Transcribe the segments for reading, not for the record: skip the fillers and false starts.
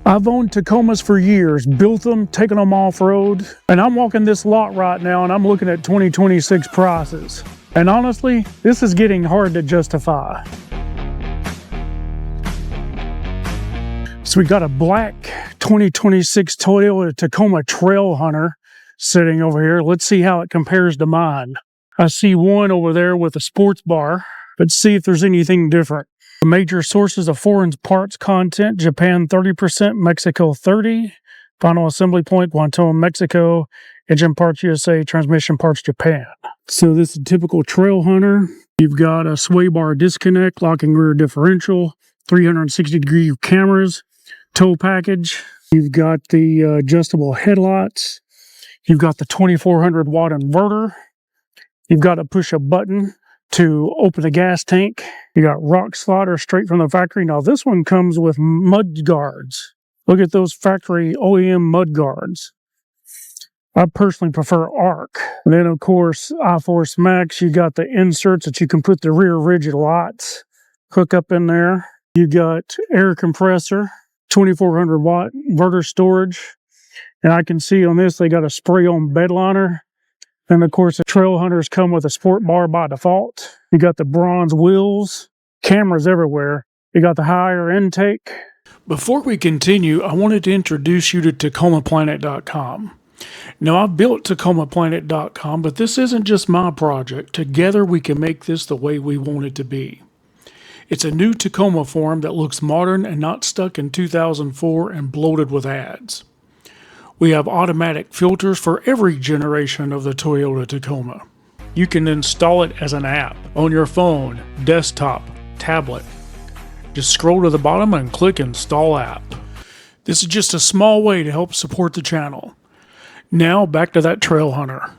I've owned Tacomas for years, built them, taken them off-road, and I'm walking this lot right now and I'm looking at 2026 prices. And honestly, this is getting hard to justify. So we got a black 2026 Toyota Tacoma Trailhunter sitting over here. Let's see how it compares to mine. I see one over there with a sports bar. Let's see if there's anything different. Major sources of foreign parts content: Japan 30%, Mexico 30%, final assembly point Guantanamo, Mexico, engine parts USA, transmission parts Japan. So this is a typical Trailhunter. You've got a sway bar disconnect, locking rear differential, 360-degree cameras, tow package. You've got the adjustable headlights. You've got the 2400 watt inverter. You've got to push a button to open the gas tank. You got rock sliders straight from the factory. Now this one comes with mud guards. Look at those factory OEM mud guards. I personally prefer ARC. And then of course, iForce Max, you got the inserts that you can put the rear rigid lights, hook up in there. You got air compressor, 2400 watt inverter storage. And I can see on this, they got a spray-on bed liner. And of course, the Trailhunters come with a sport bar by default. You got the bronze wheels, cameras everywhere. You got the higher intake. Before we continue, I wanted to introduce you to TacomaPlanet.com. Now, I've built TacomaPlanet.com, but this isn't just my project. Together, we can make this the way we want it to be. It's a new Tacoma form that looks modern and not stuck in 2004 and bloated with ads. We have automatic filters for every generation of the Toyota Tacoma. You can install it as an app on your phone, desktop, tablet. Just scroll to the bottom and click Install App. This is just a small way to help support the channel. Now back to that Trailhunter.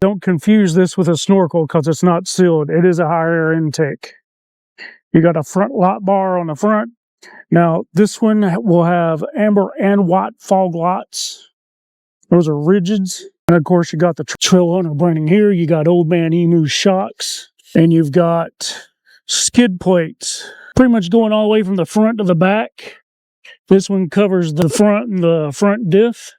Don't confuse this with a snorkel because it's not sealed. It is a higher intake. You got a front light bar on the front. Now, this one will have amber and white fog lights. Those are rigids. And of course, you got the Trailhunter branding here. You got Old Man Emu shocks. And you've got skid plates, pretty much going all the way from the front to the back. This one covers the front and the front diff.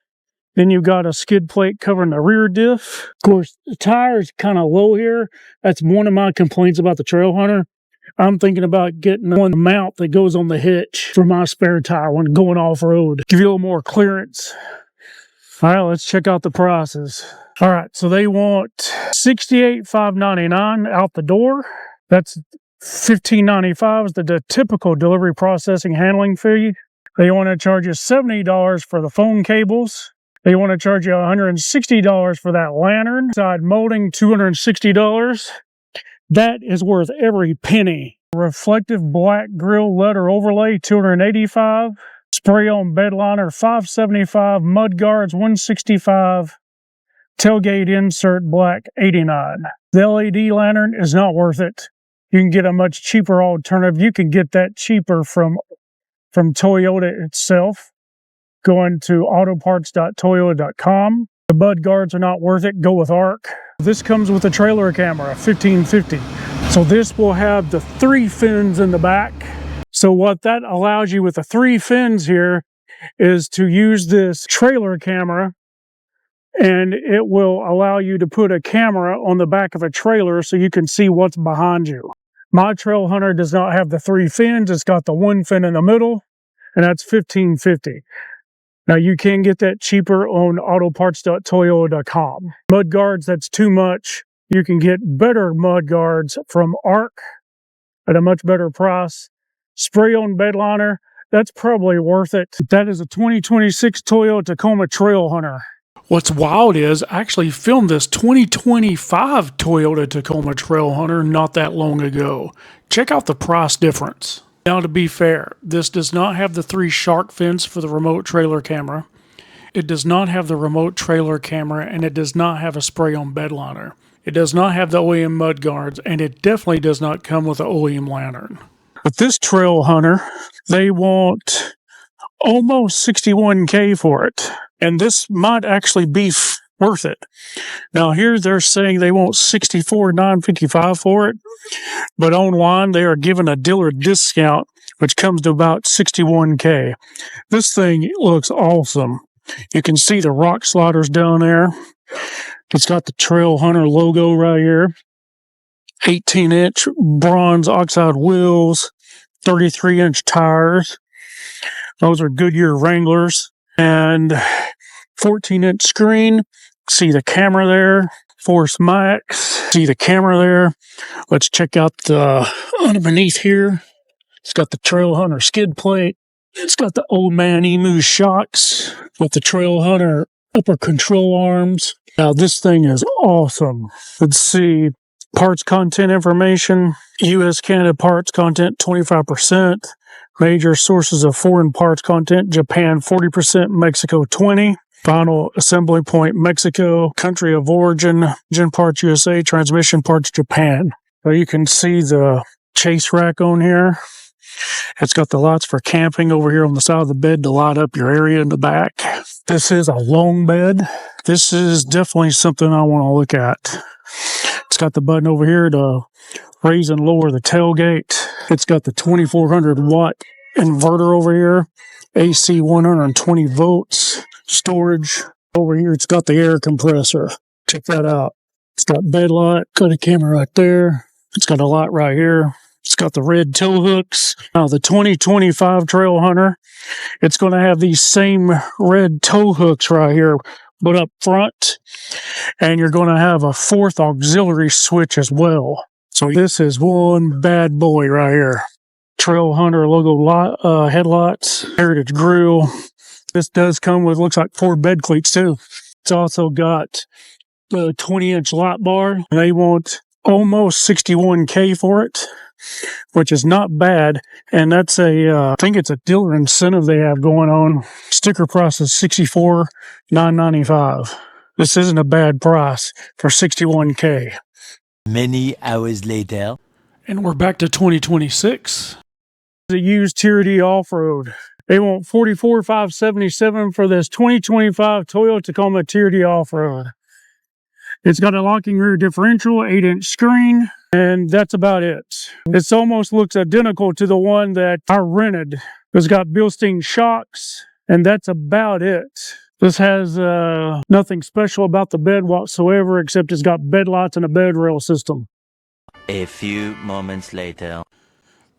Then you've got a skid plate covering the rear diff. Of course, the tire's kind of low here. That's one of my complaints about the Trailhunter. I'm thinking about getting one mount that goes on the hitch for my spare tire when going off-road. Give you a little more clearance. All right, let's check out the prices. All right, so they want $68,599 out the door. That's $15.95 is the typical delivery processing handling fee. They want to charge you $70 for the phone cables. They want to charge you $160 for that lantern. Side molding, $260. That is worth every penny. Reflective black grille letter overlay, $285. Spray on bed liner, $575. Mud guards, $165. Tailgate insert black, $89. The LED lantern is not worth it. You can get a much cheaper alternative. You can get that cheaper from Toyota itself. Going to autoparts.toyota.com. The mud guards are not worth it. Go with ARC. This comes with a trailer camera, 1550. So this will have the 3 fins in the back. So what that allows you with the 3 fins here is to use this trailer camera, and it will allow you to put a camera on the back of a trailer so you can see what's behind you. My Trailhunter does not have the 3 fins. It's got the 1 fin in the middle, and that's $15.50. Now, you can get that cheaper on autoparts.toyota.com. Mud guards, that's too much. You can get better mud guards from ARC at a much better price. Spray-on bed liner, that's probably worth it. That is a 2026 Toyota Tacoma Trailhunter. What's wild is I actually filmed this 2025 Toyota Tacoma Trailhunter not that long ago. Check out the price difference. Now, to be fair, this does not have the 3 shark fins for the remote trailer camera. It does not have the remote trailer camera, and it does not have a spray-on bed liner. It does not have the OEM mud guards, and it definitely does not come with an OEM lantern. But this Trailhunter, they want almost $61K for it, and this might actually be worth it. Now here they're saying they want $64,955 for it, but online they are giving a dealer discount which comes to about $61K. This thing looks awesome. You can see the rock sliders down there. It's got the Trailhunter logo right here. 18-inch bronze oxide wheels, 33-inch tires. Those are Goodyear Wranglers. And 14-inch screen. See the camera there. Force Max. See the camera there. Let's check out the underneath here. It's got the Trailhunter skid plate. It's got the old man emu shocks with the Trailhunter upper control arms. Now this thing is awesome. Let's see. Parts content information. U.S. Canada parts content 25%. Major sources of foreign parts content. Japan 40%. Mexico 20%. Final assembly point Mexico. Country of origin. Engine parts USA. Transmission parts Japan. So you can see the chase rack on here. It's got the lights for camping over here on the side of the bed to light up your area in the back. This is a long bed. This is definitely something I want to look at. It's got the button over here to raise and lower the tailgate. It's got the 2400 watt inverter over here. AC 120 volts. Storage over here. It's got the air compressor. Check that out. It's got bed light. Got a camera right there. It's got a light right here. It's got the red tow hooks. Now, the 2025 Trailhunter, it's going to have these same red tow hooks right here, but up front. And you're going to have a fourth auxiliary switch as well. So this is one bad boy right here. Trailhunter logo headlights, Heritage Grill. This does come with, looks like 4 bed cleats too. It's also got the 20-inch light bar. They want almost $61K for it, which is not bad. And that's I think it's a dealer incentive they have going on. Sticker price is $64,995. This isn't a bad price for $61K. Many hours later. And we're back to 2026. The used TRD Off-Road. They want $44,577 for this 2025 Toyota Tacoma TRD Off-Road. It's got a locking rear differential, 8-inch screen, and that's about it. It almost looks identical to the one that I rented. It's got Bilstein shocks, and that's about it. This has nothing special about the bed whatsoever, except it's got bed lights and a bed rail system. A few moments later.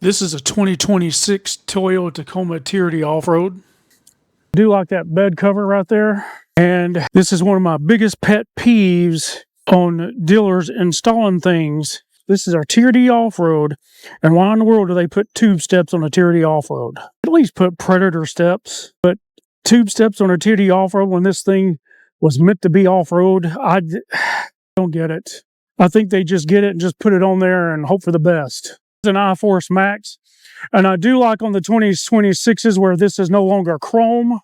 This is a 2026 Toyota Tacoma TRD Off-Road. I do like that bed cover right there. And this is one of my biggest pet peeves on dealers installing things. This is our TRD Off-Road. And why in the world do they put tube steps on a TRD Off-Road? At least put Predator steps. But tube steps on a TRD Off-Road when this thing was meant to be off-road, I don't get it. I think they just get it and just put it on there and hope for the best. It's an iForce Max. And I do like on the 2026s where this is no longer chrome.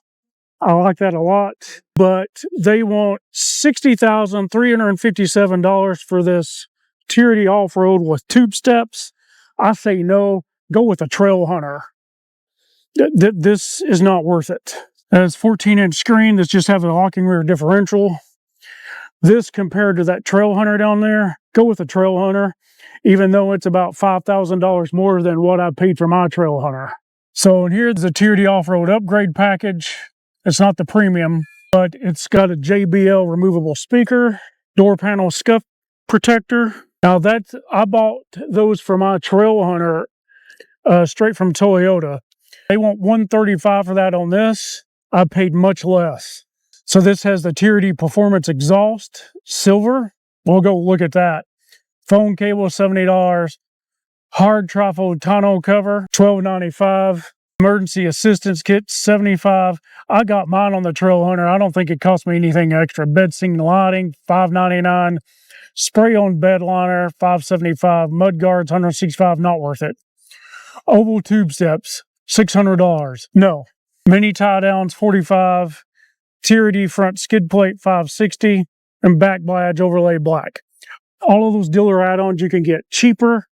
I like that a lot. But they want $60,357 for this TRD Off-Road with tube steps. I say no. Go with a Trailhunter. This is not worth it. It has 14-inch screen that's just have a locking rear differential. This compared to that Trailhunter down there, go with a Trailhunter, even though it's about $5,000 more than what I paid for my Trailhunter. So here's the TRD Off-Road upgrade package. It's not the premium, but it's got a JBL removable speaker, door panel scuff protector. Now I bought those for my Trailhunter straight from Toyota. They want $135 for that on this. I paid much less. So this has the TRD Performance exhaust, silver. We'll go look at that. Phone cable, $70. Hard trifold tonneau cover, $12.95. Emergency assistance kit, $75. I got mine on the Trailhunter. I don't think it cost me anything extra. Bed scene lighting, $5.99. Spray on bed liner, $5.75. Mud guards, $165. Not worth it. Oval tube steps, $600. No. Mini tie downs, $45. TRD front skid plate, $560. And back badge overlay black. All of those dealer add-ons you can get cheaper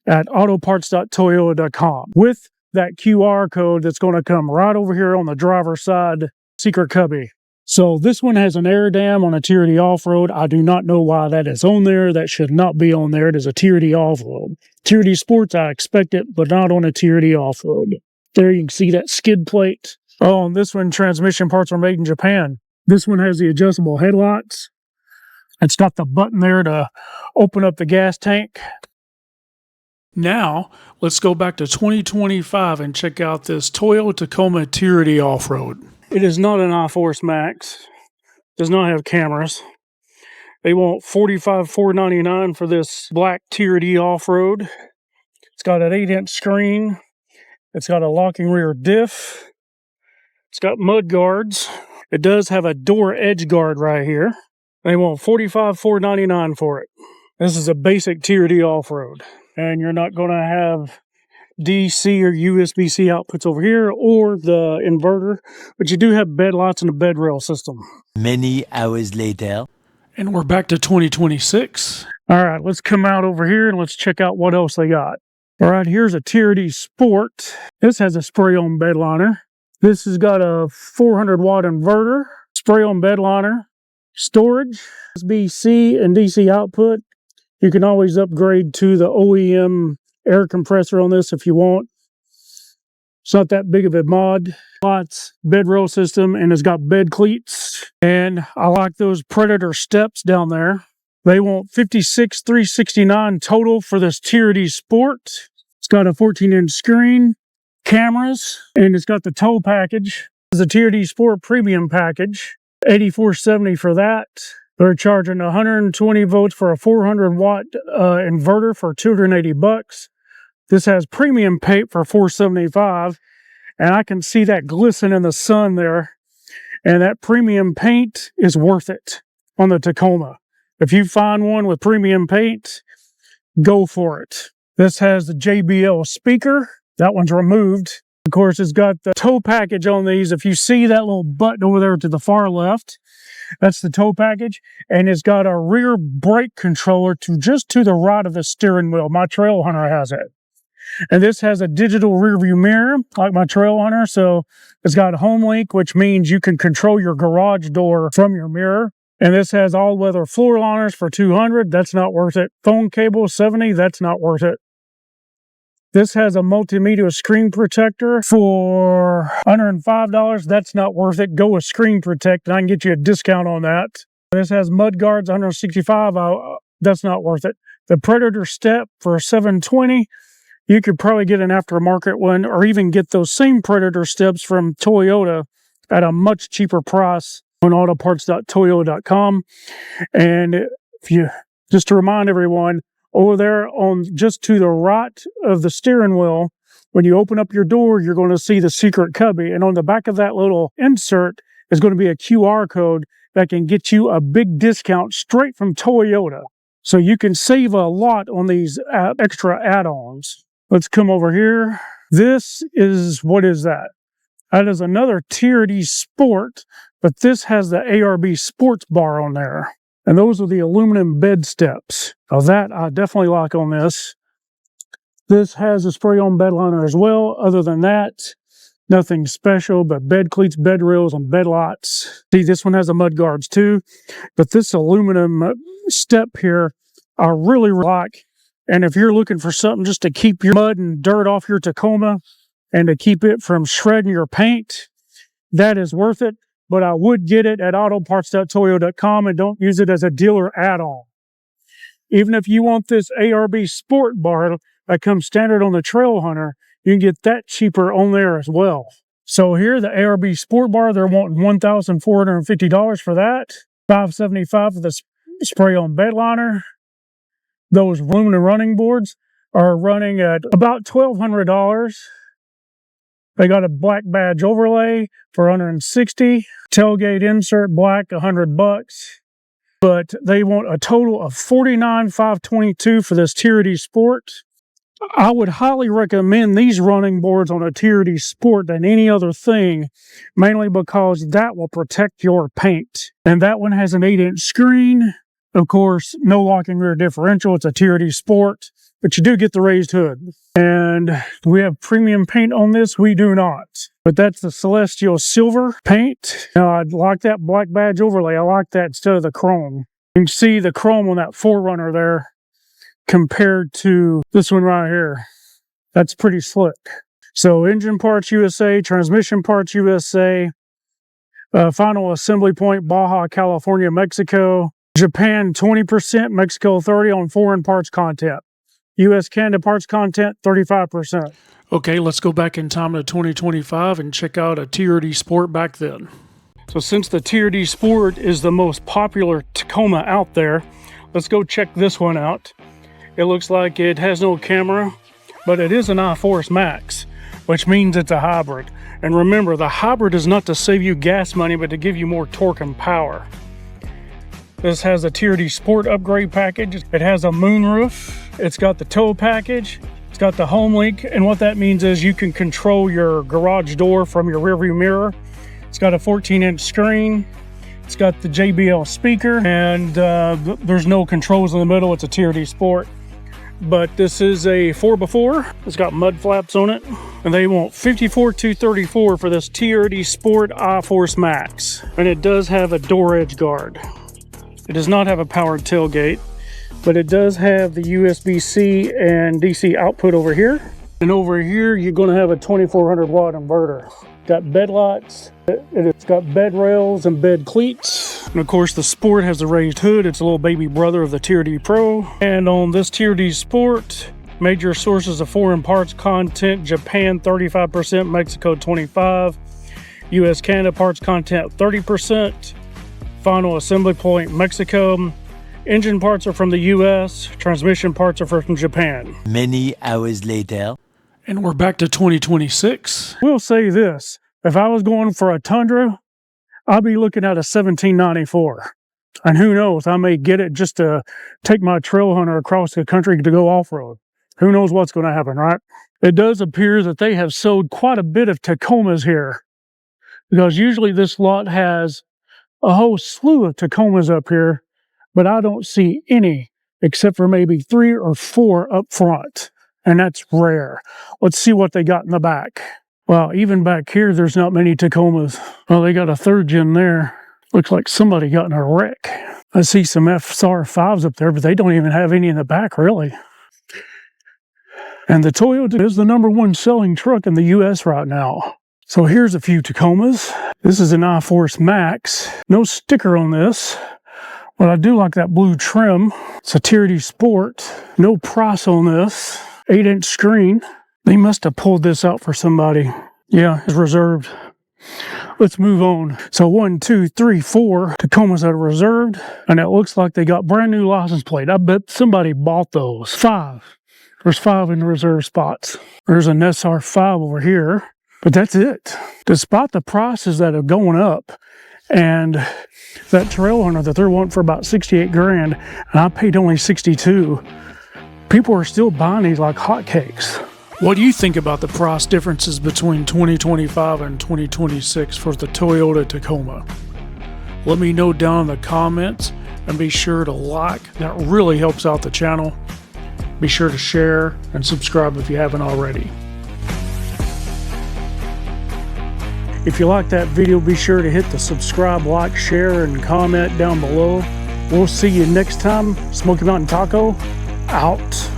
at autoparts.toyota.com with that QR code that's going to come right over here on the driver's side secret cubby. So this one has an air dam on a TRD Off-Road. I do not know why that is on there. That should not be on there. It is a TRD Off-Road. TRD Sports, I expect it, but not on a TRD Off-Road. There you can see that skid plate. Oh, and this one, transmission parts are made in Japan. This one has the adjustable headlights. It's got the button there to open up the gas tank. Now, let's go back to 2025 and check out this Toyota Tacoma TRD Off-Road. It is not an iForce Max. Does not have cameras. They want $45,499 for this black TRD Off-Road. It's got an 8-inch screen. It's got a locking rear diff. It's got mud guards. It does have a door edge guard right here. They want $45,499 for it. This is a basic TRD Off-Road. And you're not going to have DC or USB-C outputs over here or the inverter, but you do have bed lights and a bed rail system. Many hours later. And we're back to 2026. All right, let's come out over here and let's check out what else they got. All right, here's a TRD Sport. This has a spray-on bed liner. This has got a 400-watt inverter, spray-on bed liner, storage, USB-C and DC output. You can always upgrade to the OEM air compressor on this if you want. It's not that big of a mod. Lights, bed rail system, and it's got bed cleats. And I like those Predator steps down there. They want $56,369 total for this TRD Sport. It's got a 14-inch screen, cameras, and it's got the tow package. It's a TRD Sport premium package. $84.70 for that. They're charging 120 volts for a 400-watt inverter for $280. This has premium paint for $475, and I can see that glisten in the sun there. And that premium paint is worth it on the Tacoma. If you find one with premium paint, go for it. This has the JBL speaker. That one's removed. Of course, it's got the tow package on these. If you see that little button over there to the far left, that's the tow package. And it's got a rear brake controller just to the right of the steering wheel. My Trailhunter has it. And this has a digital rear view mirror, like my Trailhunter. So it's got home link, which means you can control your garage door from your mirror. And this has all-weather floor liners for $200. That's not worth it. Phone cable, $70. That's not worth it. This has a multimedia screen protector for $105. That's not worth it. Go with Screen Protect, and I can get you a discount on that. This has mud guards, $165. That's not worth it. The Predator step for $720. You could probably get an aftermarket one, or even get those same Predator steps from Toyota at a much cheaper price on autoparts.toyota.com. And if you, just to remind everyone, over there on just to the right of the steering wheel, when you open up your door, you're going to see the secret cubby. And on the back of that little insert is going to be a QR code that can get you a big discount straight from Toyota. So you can save a lot on these extra add-ons. Let's come over here. This is, what is that? That is another TRD Sport, but this has the ARB Sports bar on there. And those are the aluminum bed steps. Now that I definitely like on this. This has a spray-on bed liner as well. Other than that, nothing special, but bed cleats, bed rails, and bed lights. See, this one has the mud guards too. But this aluminum step here, I really like. And if you're looking for something just to keep your mud and dirt off your Tacoma and to keep it from shredding your paint, that is worth it. But I would get it at autoparts.toyota.com and don't use it as a dealer add-on. Even if you want this ARB Sport bar that comes standard on the Trailhunter, you can get that cheaper on there as well. So here, the ARB Sport bar, they're wanting $1,450 for that. $575 for the spray-on bed liner. Those aluminum running boards are running at about $1,200. They got a black badge overlay for $160. Tailgate insert black, $100. But they want a total of $49,522 for this TRD Sport. I would highly recommend these running boards on a TRD Sport than any other thing, mainly because that will protect your paint. And that one has an 8-inch screen. Of course, no locking rear differential. It's a TRD Sport. but you do get the raised hood. And do we have premium paint on this? We do not. But that's the Celestial Silver paint. Now, I like that black badge overlay. I like that instead of the chrome. You can see the chrome on that 4Runner there compared to this one right here. That's pretty slick. So engine parts USA, transmission parts USA, final assembly point Baja, California, Mexico, Japan 20%, Mexico 30% on foreign parts content. US Canada parts content 35%. Okay, let's go back in time to 2025 and check out a TRD Sport back then. So since the TRD Sport is the most popular Tacoma out there, let's go check this one out. It looks like it has no camera, but it is an iForce Max, which means it's a hybrid. And remember, the hybrid is not to save you gas money, but to give you more torque and power. This has a TRD Sport upgrade package. It has a moonroof. It's got the tow package. It's got the home link. And what that means is you can control your garage door from your rearview mirror. It's got a 14-inch screen. It's got the JBL speaker, and there's no controls in the middle. It's a TRD Sport. But this is a 4x4. It's got mud flaps on it, and they want $54,234 for this TRD Sport iForce Max. And it does have a door edge guard. It does not have a powered tailgate, but it does have the USB-C and DC output over here. And over here, you're going to have a 2400 watt inverter. Got bed lights. It's got bed rails and bed cleats. And of course, the Sport has a raised hood. It's a little baby brother of the TRD Pro. And on this TRD Sport, major sources of foreign parts content: Japan 35%, Mexico 25%, US Canada parts content 30%, final assembly point Mexico. Engine parts are from the US, transmission parts are from Japan. Many hours later. And we're back to 2026. We'll say this: if I was going for a Tundra, I'll be looking at a 1794. And who knows, I may get it just to take my Trailhunter across the country to go off-road. Who knows what's going to happen, right? It does appear that they have sold quite a bit of Tacomas here, because usually this lot has a whole slew of Tacomas up here, but I don't see any except for maybe 3 or 4 up front. And that's rare. Let's see what they got in the back. Well, even back here, there's not many Tacomas. Well, they got a 3rd gen there. Looks like somebody got in a wreck. I see some SR5s up there, but they don't even have any in the back, really. And the Toyota is the #1 selling truck in the US right now. So here's a few Tacomas. This is an iForce Max. No sticker on this. But I do like that blue trim. It's a TRD Sport. No price on this. 8-inch screen. They must have pulled this out for somebody. Yeah, it's reserved. Let's move on. So 1, 2, 3, 4 Tacomas that are reserved. And it looks like they got brand new license plate. I bet somebody bought those. 5. There's 5 in the reserve spots. There's an SR5 over here. But that's it. Despite the prices that are going up, and that Trailhunter that they're wanting for about 68 grand, and I paid only 62, people are still buying these like hotcakes. What do you think about the price differences between 2025 and 2026 for the Toyota Tacoma? Let me know down in the comments, and be sure to like. That really helps out the channel. Be sure to share and subscribe if you haven't already. If you like that video, be sure to hit the subscribe, like, share, and comment down below. We'll see you next time. Smoky Mountain Taco, out.